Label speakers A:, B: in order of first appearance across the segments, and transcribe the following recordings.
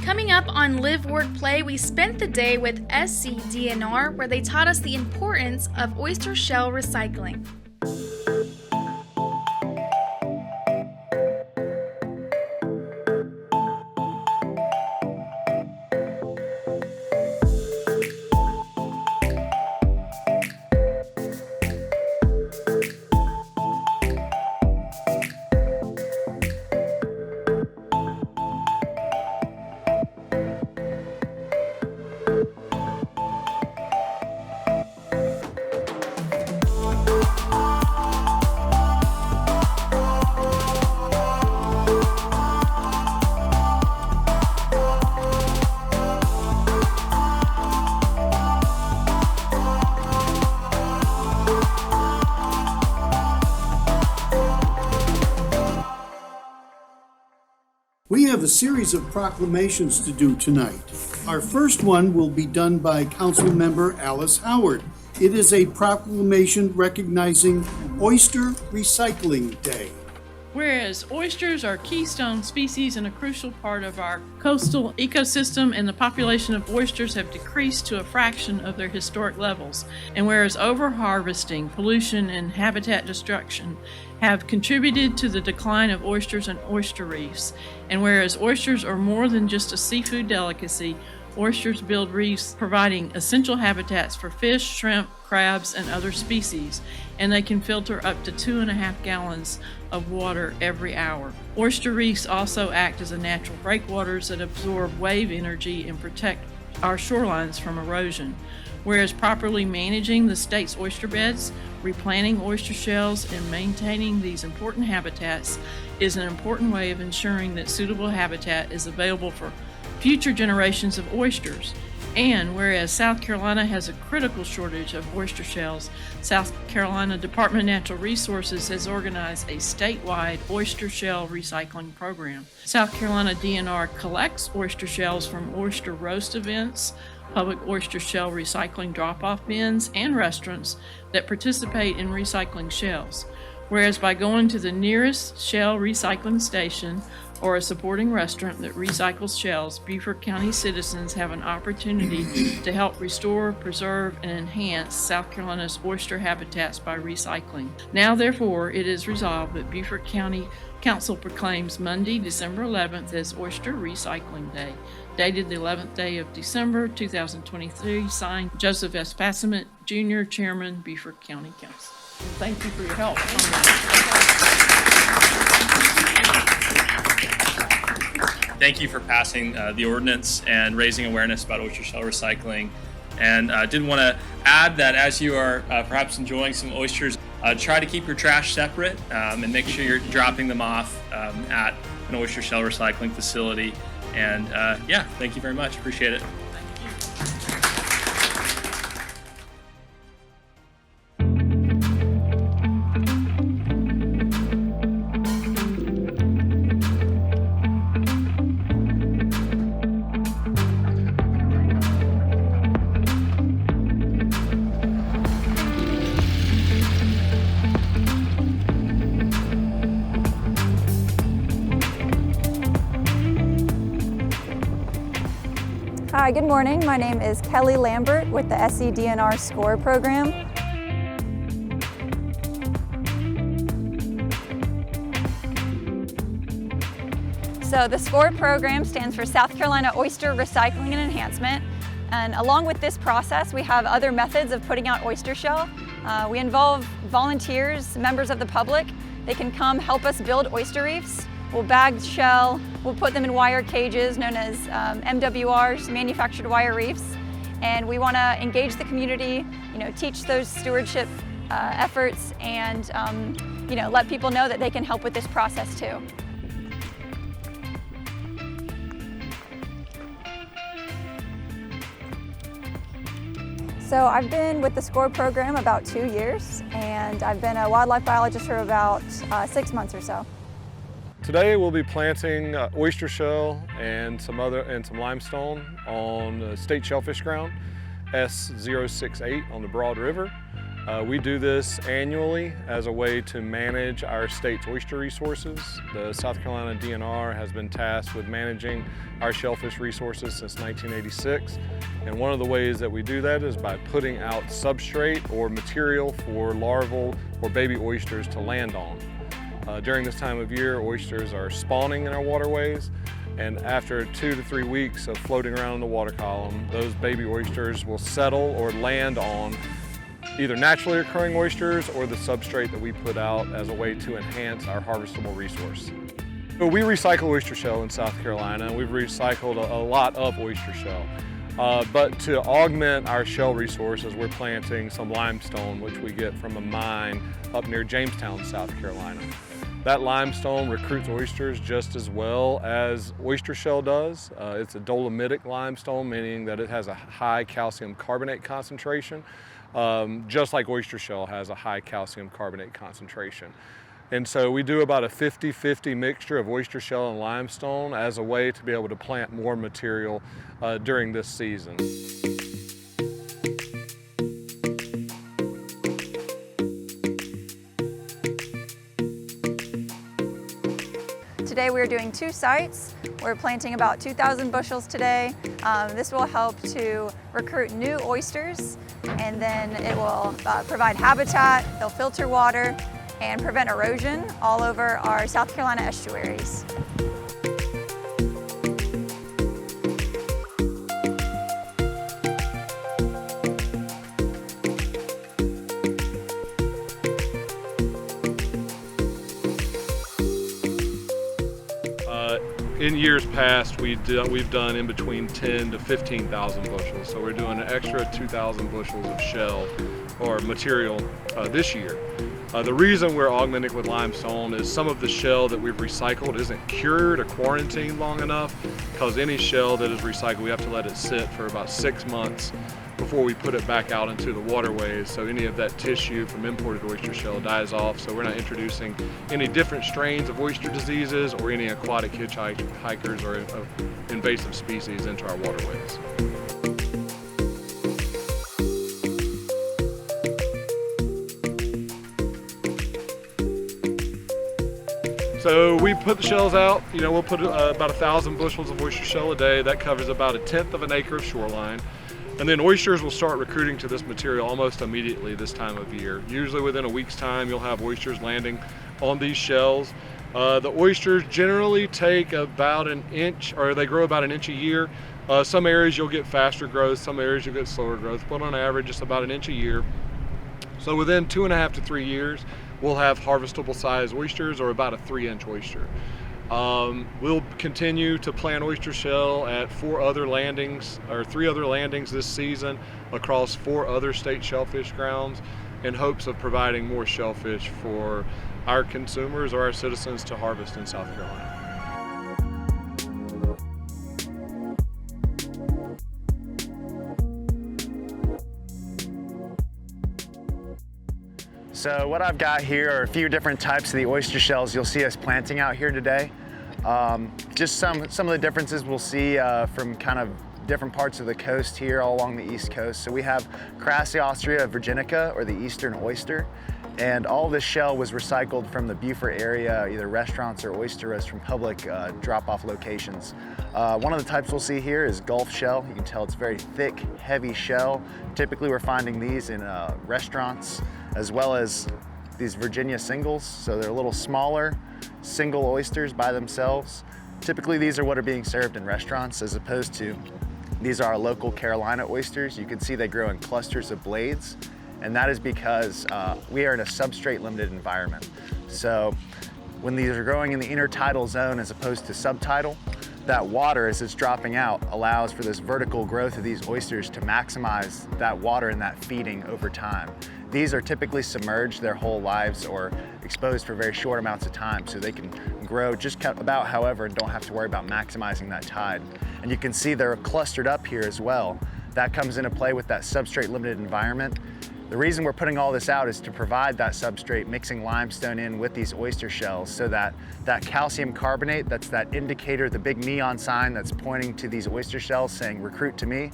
A: Coming up on Live, Work, Play, we spent the day with SCDNR, where they taught us the importance of oyster shell recycling.
B: We have a series of proclamations to do tonight. Our first one will be done by Council Member Alice Howard. It is a proclamation recognizing Oyster Recycling Day.
C: Whereas oysters are keystone species and a crucial part of our coastal ecosystem, and the population of oysters have decreased to a fraction of their historic levels. And whereas overharvesting, pollution, and habitat destruction have contributed to the decline of oysters and oyster reefs. And whereas oysters are more than just a seafood delicacy, oysters build reefs providing essential habitats for fish, shrimp, crabs, and other species, and they can filter up to 2.5 gallons of water every hour. Oyster reefs also act as a natural breakwaters that absorb wave energy and protect our shorelines from erosion. Whereas properly managing the state's oyster beds, replanting oyster shells, and maintaining these important habitats is an important way of ensuring that suitable habitat is available for future generations of oysters. And whereas South Carolina has a critical shortage of oyster shells, South Carolina Department of Natural Resources has organized a statewide oyster shell recycling program. South Carolina DNR collects oyster shells from oyster roast events, public oyster shell recycling drop-off bins, and restaurants that participate in recycling shells. Whereas by going to the nearest shell recycling station or a supporting restaurant that recycles shells, Beaufort County citizens have an opportunity to help restore, preserve, and enhance South Carolina's oyster habitats by recycling. Now, therefore, it is resolved that Beaufort County Council proclaims Monday, December 11th as Oyster Recycling Day. Dated the 11th day of December 2023, signed Joseph S. Passament, Jr., Chairman, Beaufort County Council. And thank you for your help.
D: Thank you for passing the ordinance and raising awareness about oyster shell recycling. And I did want to add that as you are perhaps enjoying some oysters, try to keep your trash separate and make sure you're dropping them off at an oyster shell recycling facility. And yeah, thank you very much. Appreciate it.
E: Hi, good morning. My name is Kelly Lambert with the SCDNR SCORE program. So the SCORE program stands for South Carolina Oyster Recycling and Enhancement. And along with this process, we have other methods of putting out oyster shell. We involve volunteers, members of the public. They can come help us build oyster reefs. We'll bag shell, we'll put them in wire cages known as MWRs, manufactured wire reefs. And we want to engage the community, teach those stewardship efforts, and let people know that they can help with this process too. So I've been with the SCORE program about 2 years, and I've been a wildlife biologist for about 6 months or so.
F: Today we'll be planting oyster shell and some limestone on state shellfish ground, S068 on the Broad River. We do this annually as a way to manage our state's oyster resources. The South Carolina DNR has been tasked with managing our shellfish resources since 1986. And one of the ways that we do that is by putting out substrate or material for larval or baby oysters to land on. During this time of year, oysters are spawning in our waterways, and after 2 to 3 weeks of floating around in the water column, those baby oysters will settle or land on either naturally occurring oysters or the substrate that we put out as a way to enhance our harvestable resource. So we recycle oyster shell in South Carolina, and we've recycled a lot of oyster shell. But to augment our shell resources, we're planting some limestone, which we get from a mine up near Jamestown, South Carolina. That limestone recruits oysters just as well as oyster shell does. It's a dolomitic limestone, meaning that it has a high calcium carbonate concentration, just like oyster shell has a high calcium carbonate concentration. And so we do about a 50-50 mixture of oyster shell and limestone as a way to be able to plant more material during this season.
E: Today we're doing 2 sites. We're planting about 2,000 bushels today. This will help to recruit new oysters, and then it will provide habitat, it'll filter water, and prevent erosion all over our South Carolina estuaries.
F: In years past, we've done in between 10 to 15,000 bushels. So we're doing an extra 2,000 bushels of shell or material this year. The reason we're augmenting with limestone is some of the shell that we've recycled isn't cured or quarantined long enough, because any shell that is recycled, we have to let it sit for about 6 months before we put it back out into the waterways, so any of that tissue from imported oyster shell dies off, so we're not introducing any different strains of oyster diseases or any aquatic hitchhikers or invasive species into our waterways. So we put the shells out, we'll put about 1,000 bushels of oyster shell a day. That covers about 1/10 of an acre of shoreline. And then oysters will start recruiting to this material almost immediately this time of year. Usually within a week's time, you'll have oysters landing on these shells. The oysters generally take about an inch, or they grow about an inch a year. Some areas you'll get faster growth, some areas you'll get slower growth, but on average it's about an inch a year. So within 2.5 to 3 years, we'll have harvestable size oysters, or about a 3-inch oyster. We'll continue to plant oyster shell at 3 other landings this season across 4 other state shellfish grounds, in hopes of providing more shellfish for our consumers or our citizens to harvest in South Carolina.
G: So what I've got here are a few different types of the oyster shells you'll see us planting out here today. Just some of the differences we'll see from kind of different parts of the coast here all along the East Coast. So we have Crassiostrea virginica, or the eastern oyster, and all this shell was recycled from the Beaufort area, either restaurants or oysteros from public drop-off locations. One of the types we'll see here is Gulf shell. You can tell it's very thick, heavy shell. Typically we're finding these in restaurants, as well as these Virginia singles. So they're a little smaller, single oysters by themselves. Typically these are what are being served in restaurants, as opposed to these are our local Carolina oysters. You can see they grow in clusters of blades, and that is because we are in a substrate limited environment. So when these are growing in the intertidal zone as opposed to subtidal, that water, as it's dropping out, allows for this vertical growth of these oysters to maximize that water and that feeding over time. These are typically submerged their whole lives or exposed for very short amounts of time, so they can grow just about however and don't have to worry about maximizing that tide. And you can see they're clustered up here as well. That comes into play with that substrate limited environment. The reason we're putting all this out is to provide that substrate, mixing limestone in with these oyster shells, so that that calcium carbonate, that's that indicator, the big neon sign that's pointing to these oyster shells saying recruit to me,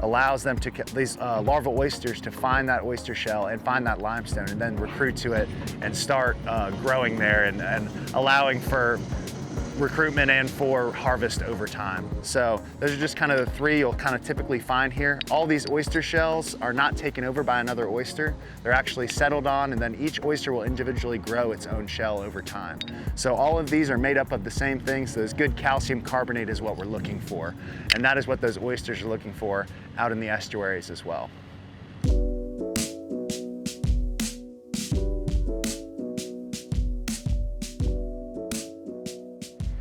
G: allows them to, these larval oysters, to find that oyster shell and find that limestone and then recruit to it and start growing there and allowing for recruitment and for harvest over time. So those are just kind of the three you'll kind of typically find here. All these oyster shells are not taken over by another oyster. They're actually settled on, and then each oyster will individually grow its own shell over time. So all of these are made up of the same thing, so this good calcium carbonate is what we're looking for. And that is what those oysters are looking for out in the estuaries as well.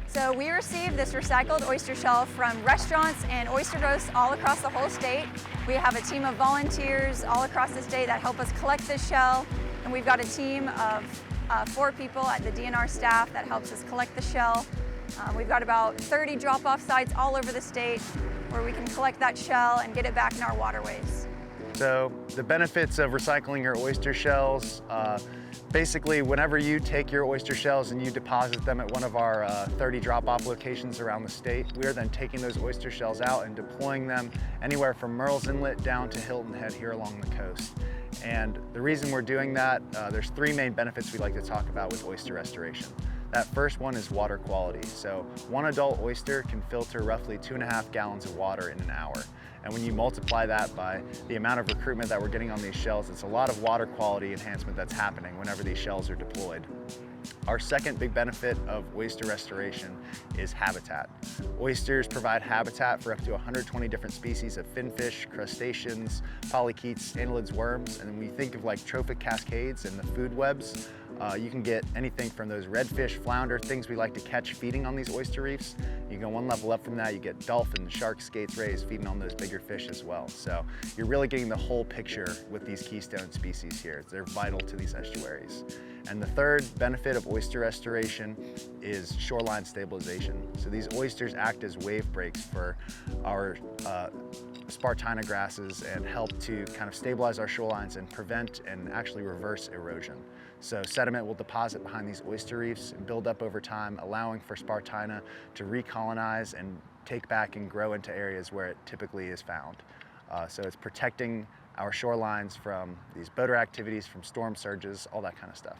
E: So we receive this recycled oyster shell from restaurants and oyster roasts all across the whole state. We have a team of volunteers all across the state that help us collect this shell, and we've got a team of 4 people at the DNR staff that helps us collect the shell. We've got about 30 drop-off sites all over the state where we can collect that shell and get it back in our waterways.
G: So the benefits of recycling your oyster shells, basically whenever you take your oyster shells and you deposit them at one of our 30 drop-off locations around the state, we are then taking those oyster shells out and deploying them anywhere from Murrells Inlet down to Hilton Head here along the coast. And the reason we're doing that, there's 3 main benefits we like to talk about with oyster restoration. That first one is water quality. So one adult oyster can filter roughly 2.5 gallons of water in an hour. And when you multiply that by the amount of recruitment that we're getting on these shells, it's a lot of water quality enhancement that's happening whenever these shells are deployed. Our second big benefit of oyster restoration is habitat. Oysters provide habitat for up to 120 different species of finfish, crustaceans, polychaetes, annelids, worms, and when we think of like trophic cascades and the food webs, you can get anything from those redfish, flounder, things we like to catch feeding on these oyster reefs. You go one level up from that, you get dolphins, sharks, skates, rays feeding on those bigger fish as well. So you're really getting the whole picture with these keystone species here. They're vital to these estuaries. And the third benefit of oyster restoration is shoreline stabilization. So these oysters act as wave breaks for our Spartina grasses and help to kind of stabilize our shorelines and prevent and actually reverse erosion. So sediment will deposit behind these oyster reefs and build up over time, allowing for Spartina to recolonize and take back and grow into areas where it typically is found. So it's protecting our shorelines from these boater activities, from storm surges, all that kind of stuff.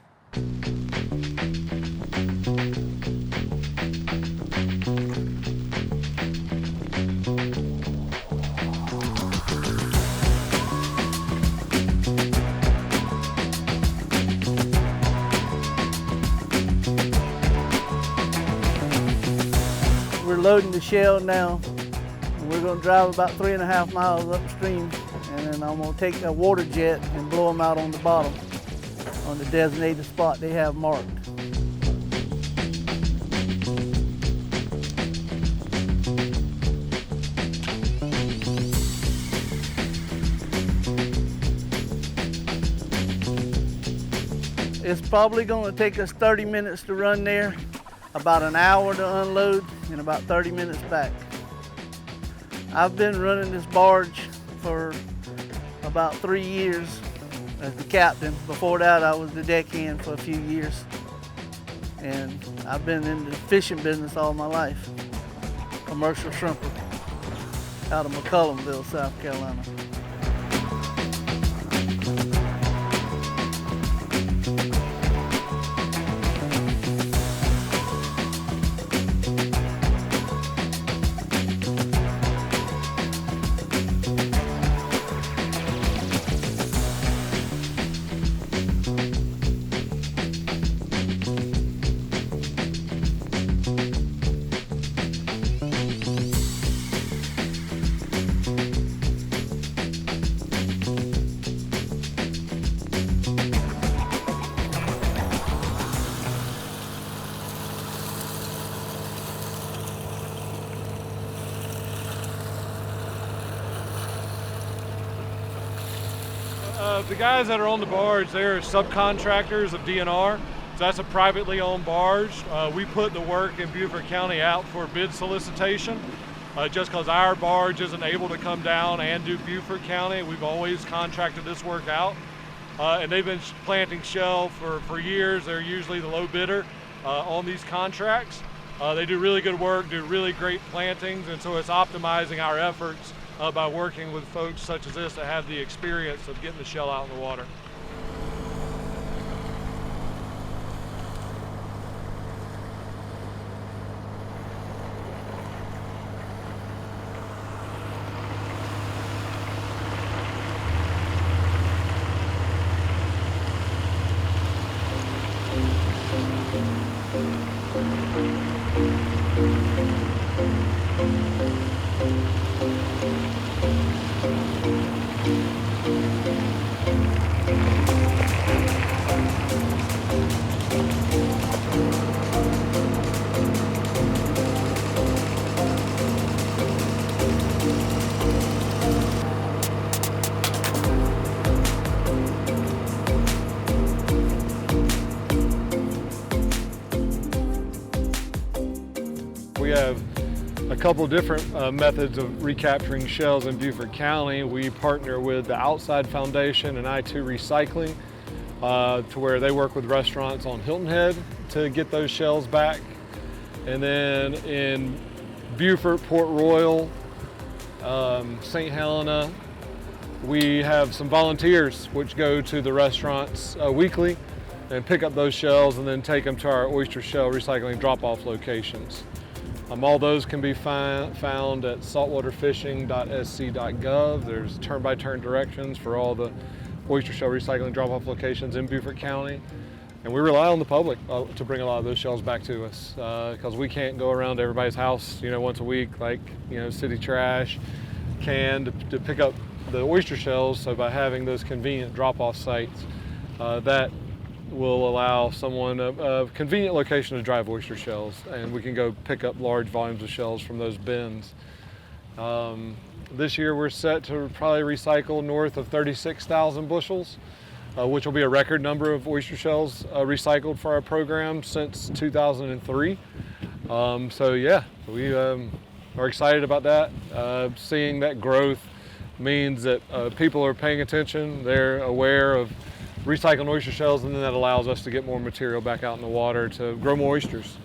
H: We're loading the shell now. We're going to drive about 3.5 miles upstream, and then I'm going to take a water jet and blow them out on the bottom on the designated spot they have marked. It's probably going to take us 30 minutes to run there, about an hour to unload, and about 30 minutes back. I've been running this barge for about 3 years as the captain. Before that, I was the deckhand for a few years. And I've been in the fishing business all my life. Commercial shrimper out of McCullumville, South Carolina.
F: The guys that are on the barge, they're subcontractors of DNR. So that's a privately owned barge. We put the work in Beaufort County out for bid solicitation. Just because our barge isn't able to come down and do Beaufort County, we've always contracted this work out. And they've been planting shell for years. They're usually the low bidder on these contracts. They do really good work, do really great plantings, and so it's optimizing our efforts by working with folks such as this that have the experience of getting the shell out in the water. We have a couple different methods of recapturing shells in Beaufort County. We partner with the Outside Foundation and I2 Recycling to where they work with restaurants on Hilton Head to get those shells back. And then in Beaufort, Port Royal, St. Helena, we have some volunteers which go to the restaurants weekly and pick up those shells and then take them to our Oyster Shell Recycling drop-off locations. All those can be found at saltwaterfishing.sc.gov. There's turn-by-turn directions for all the Oyster Shell Recycling drop-off locations in Beaufort County. And we rely on the public to bring a lot of those shells back to us because we can't go around to everybody's house, once a week, like, city trash can to pick up the oyster shells. So by having those convenient drop-off sites, that will allow someone a convenient location to drive oyster shells, and we can go pick up large volumes of shells from those bins. This year we're set to probably recycle north of 36,000 bushels, which will be a record number of oyster shells recycled for our program since 2003. So yeah, we are excited about that. Seeing that growth means that people are paying attention, they're aware of recycling oyster shells, and then that allows us to get more material back out in the water to grow more oysters.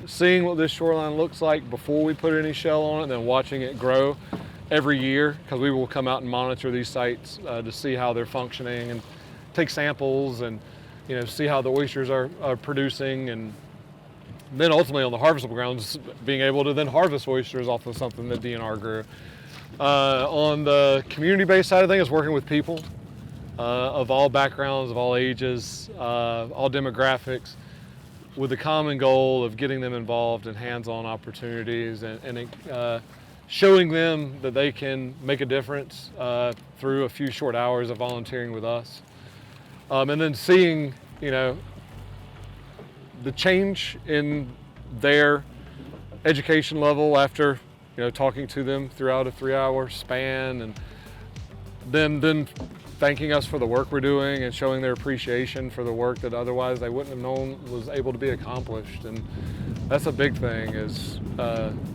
F: Seeing what this shoreline looks like before we put any shell on it, and then watching it grow every year, because we will come out and monitor these sites to see how they're functioning and take samples and see how the oysters are producing, and then ultimately on the harvestable grounds being able to then harvest oysters off of something that DNR grew. On the community-based side of things, working with people of all backgrounds, of all ages, all demographics, with the common goal of getting them involved in hands-on opportunities and showing them that they can make a difference through a few short hours of volunteering with us. And then seeing, the change in their education level after, talking to them throughout a 3-hour span, and then thanking us for the work we're doing and showing their appreciation for the work that otherwise they wouldn't have known was able to be accomplished. And that's a big thing, is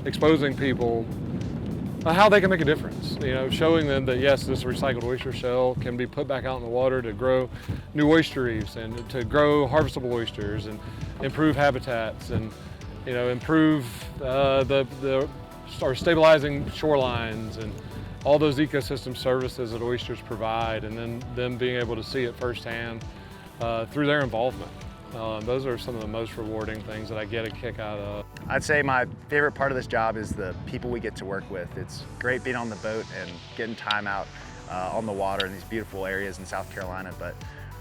F: exposing people how they can make a difference. Showing them that yes, this recycled oyster shell can be put back out in the water to grow new oyster reefs and to grow harvestable oysters and improve habitats and improve or stabilizing shorelines and all those ecosystem services that oysters provide, and then them being able to see it firsthand through their involvement. Those are some of the most rewarding things that I get a kick out of.
G: I'd say my favorite part of this job is the people we get to work with. It's great being on the boat and getting time out on the water in these beautiful areas in South Carolina, but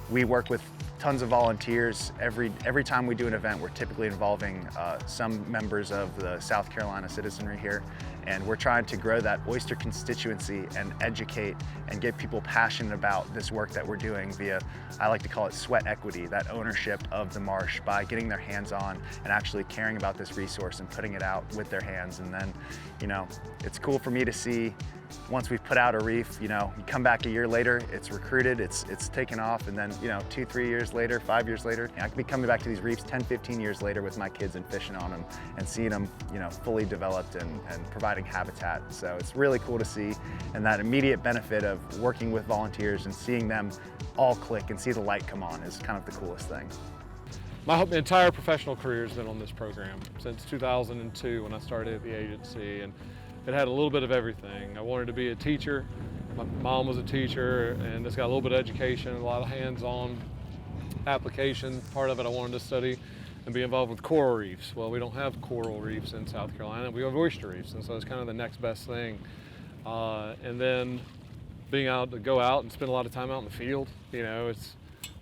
G: we work with tons of volunteers. Every time we do an event, we're typically involving some members of the South Carolina citizenry here, and we're trying to grow that oyster constituency and educate and get people passionate about this work that we're doing via, I like to call it sweat equity, that ownership of the marsh by getting their hands on and actually caring about this resource and putting it out with their hands. And then, it's cool for me to see once we've put out a reef, you come back a year later, it's recruited, it's taken off, and then, 2, 3 years later, 5 years later, I could be coming back to these reefs 10, 15 years later with my kids and fishing on them and seeing them, fully developed and providing habitat. So it's really cool to see, and that immediate benefit of working with volunteers and seeing them all click and see the light come on is kind of the coolest thing.
F: My entire professional career has been on this program since 2002 when I started at the agency, and it had a little bit of everything. I wanted to be a teacher. My mom was a teacher, and it's got a little bit of education, a lot of hands-on application. Part of it I wanted to study and be involved with coral reefs. Well, we don't have coral reefs in South Carolina. We have oyster reefs, and so it's kind of the next best thing. And then being able to go out and spend a lot of time out in the field. You know, it's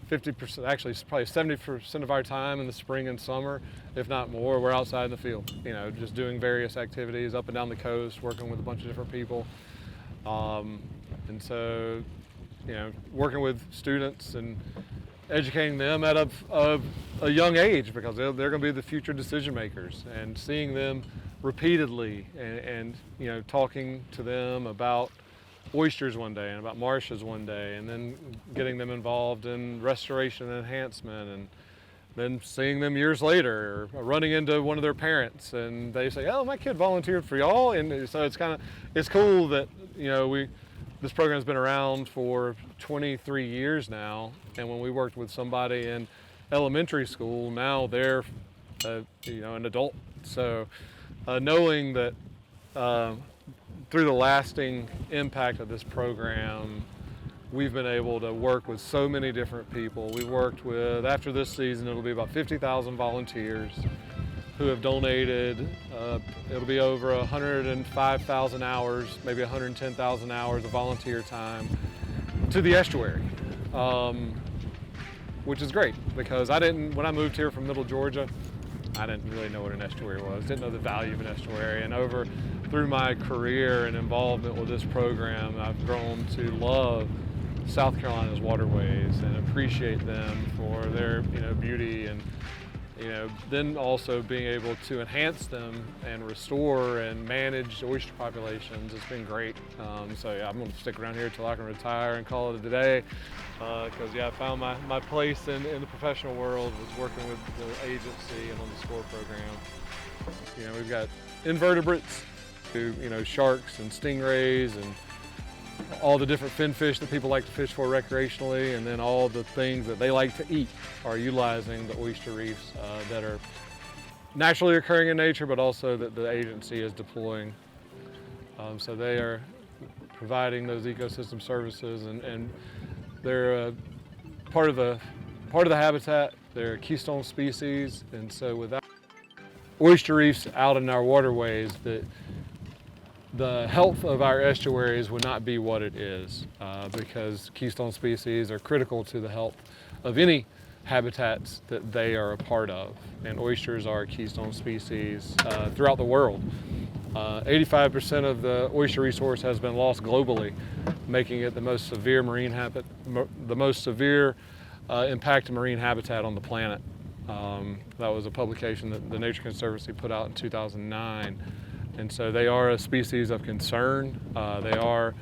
F: 50%, actually it's probably 70% of our time in the spring and summer, if not more, we're outside in the field. You know, just doing various activities up and down the coast, working with a bunch of different people. And so, you know, working with students and educating them at a young age, because they're going to be the future decision makers, and seeing them repeatedly and you know, talking to them about oysters one day and about marshes one day, and then getting them involved in restoration and enhancement, and then seeing them years later, or running into one of their parents and they say, oh, my kid volunteered for y'all. And so it's cool that, you know, this program's been around for 23 years now, and when we worked with somebody in elementary school, now they're you know, an adult. So knowing that through the lasting impact of this program, we've been able to work with so many different people. We've worked with, after this season, it'll be about 50,000 volunteers who have donated. It'll be over 105,000 hours, maybe 110,000 hours of volunteer time to the estuary, which is great, because when I moved here from Middle Georgia, I didn't really know what an estuary was, didn't know the value of an estuary, and through my career and involvement with this program, I've grown to love South Carolina's waterways and appreciate them for their, you know, beauty, and, you know, then also being able to enhance them and restore and manage oyster populations. It's been great. So yeah, I'm going to stick around here till I can retire and call it a day, because yeah, I found my place in the professional world was working with the agency and on the SCORE program. You know, we've got invertebrates, you know, sharks and stingrays and all the different fin fish that people like to fish for recreationally, and then all the things that they like to eat are utilizing the oyster reefs that are naturally occurring in nature, but also that the agency is deploying. So they are providing those ecosystem services, and they're part of the habitat. They're a keystone species, and so without oyster reefs out in our waterways, the health of our estuaries would not be what it is, because keystone species are critical to the health of any habitats that they are a part of. And oysters are a keystone species throughout the world. 85% of the oyster resource has been lost globally, making it the most severe impacted marine habitat on the planet. That was a publication that the Nature Conservancy put out in 2009. And so they are a species of concern. They are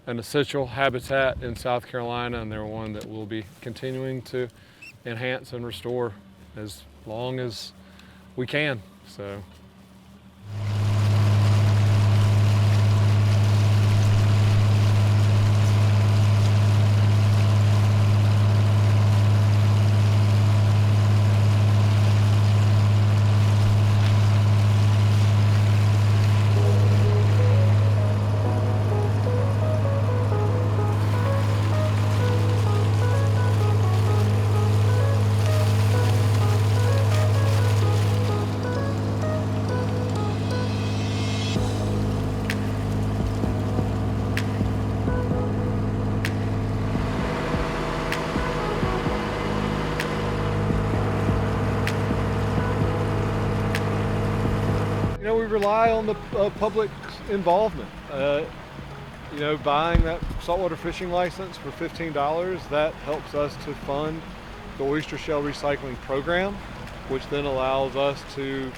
F: an essential habitat in South Carolina, and they're one that we'll be continuing to enhance and restore as long as we can. So. You know, we rely on the public involvement. You know, buying that saltwater fishing license for $15, that helps us to fund the Oyster Shell Recycling program, which then allows us to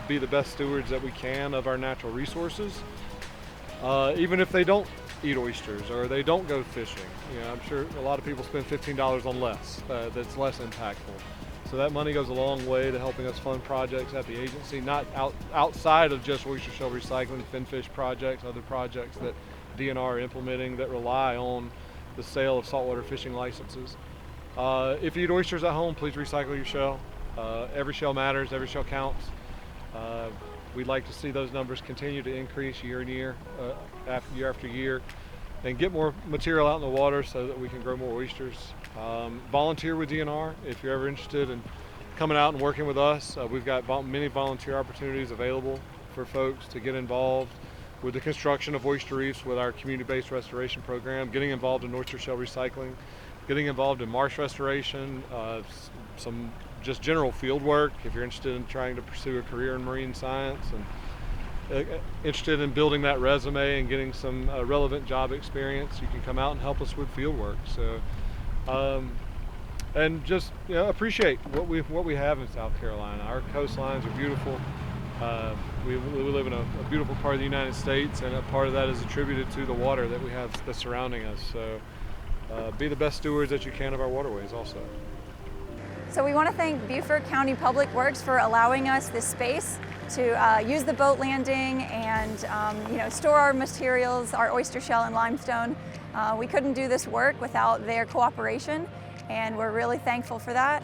F: be the best stewards that we can of our natural resources. Even if they don't eat oysters or they don't go fishing. You know, I'm sure a lot of people spend $15 on less, that's less impactful. So that money goes a long way to helping us fund projects at the agency, not outside of just oyster shell recycling, finfish projects, other projects that DNR are implementing that rely on the sale of saltwater fishing licenses. If you eat oysters at home, please recycle your shell. Every shell matters, every shell counts. We'd like to see those numbers continue to increase year year after year, and get more material out in the water so that we can grow more oysters. Volunteer with DNR if you're ever interested in coming out and working with us. We've got many volunteer opportunities available for folks to get involved with the construction of oyster reefs with our community-based restoration program, getting involved in oyster shell recycling, getting involved in marsh restoration, some just general field work if you're interested in trying to pursue a career in marine science, and interested in building that resume and getting some relevant job experience. You can come out and help us with field work. So, and just appreciate what we have in South Carolina. Our coastlines are beautiful. We live in a beautiful part of the United States, and a part of that is attributed to the water that we have that's surrounding us. So be the best stewards that you can of our waterways also.
E: So we want to thank Beaufort County Public Works for allowing us this space to use the boat landing and store our materials, our oyster shell and limestone. We couldn't do this work without their cooperation, and we're really thankful for that.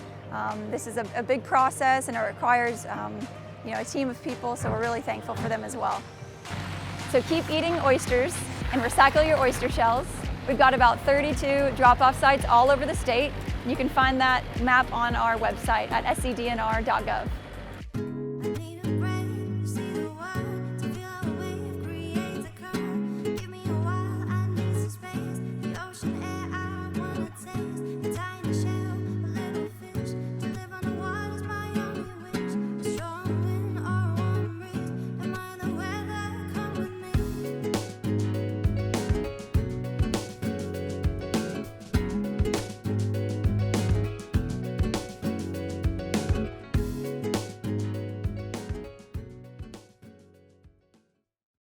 E: This is a big process, and it requires a team of people, so we're really thankful for them as well. So keep eating oysters and recycle your oyster shells. We've got about 32 drop-off sites all over the state. You can find that map on our website at scdnr.gov.